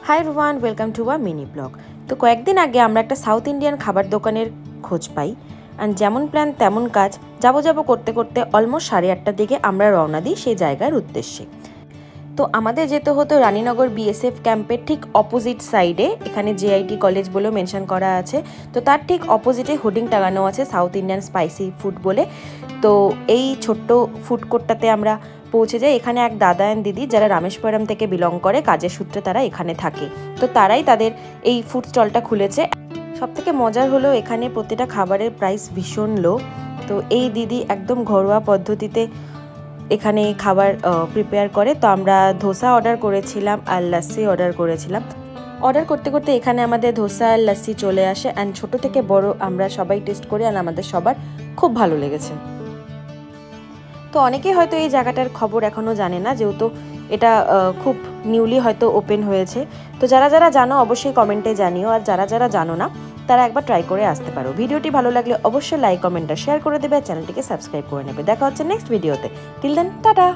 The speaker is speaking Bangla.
Hi everyone, welcome to our mini blog. তো কয়েকদিন আগে আমরা একটা সাউথ ইন্ডিয়ান খাবার দোকানের খোঁজ পাই, আর যেমন প্ল্যান তেমন কাজ। যাবো করতে করতে অলমোস্ট 8:30টার দিকে আমরা রওনা দিই সেই জায়গার উদ্দেশ্যে। তো আমাদের যেতে হতো রানীনগর বিএসএফ ক্যাম্পের ঠিক অপোজিট সাইডে, এখানে জেআইটি কলেজ বলেও মেনশন করা আছে। তো তার ঠিক অপোজিটে হোর্ডিং টাঙানো আছে সাউথ ইন্ডিয়ান স্পাইসি ফুড বলে। তো এই ছোট্ট ফুড কোর্টটাতে আমরা পৌঁছে যাই। এখানে এক দাদা অ্যান্ড দিদি যারা রামেশ্বরম থেকে বিলং করে, কাজের সূত্রে তারা এখানে থাকে। তো তারাই তাদের এই ফুড স্টলটা খুলেছে। সবথেকে মজার হলো এখানে প্রতিটা খাবারের প্রাইস ভীষণ লো। তো এই দিদি একদম ঘরোয়া পদ্ধতিতে এখানে খাবার প্রিপেয়ার করে। তো আমরা ধোসা অর্ডার করেছিলাম আর লাস্সি অর্ডার করেছিলাম। অর্ডার করতে করতে এখানে আমাদের ধোসা আর লাস্সি চলে আসে, অ্যান্ড ছোট থেকে বড় আমরা সবাই টেস্ট করি, আর আমাদের সবার খুব ভালো লেগেছে। তো অনেকেই হয়তো এই জায়গাটার খবর এখনও জানে না, যেহেতু এটা খুব নিউলি হয়তো ওপেন হয়েছে। তো যারা যারা জানো অবশ্যই কমেন্টে জানিও, আর যারা যারা জানো না তারা একবার ট্রাই করে আসতে পারো। ভিডিওটি ভালো লাগলে অবশ্যই লাইক, কমেন্ট আর শেয়ার করে দেবে, আর চ্যানেলটিকে সাবস্ক্রাইব করে নেবে। দেখা হচ্ছে নেক্সট ভিডিওতে। Till then, tata.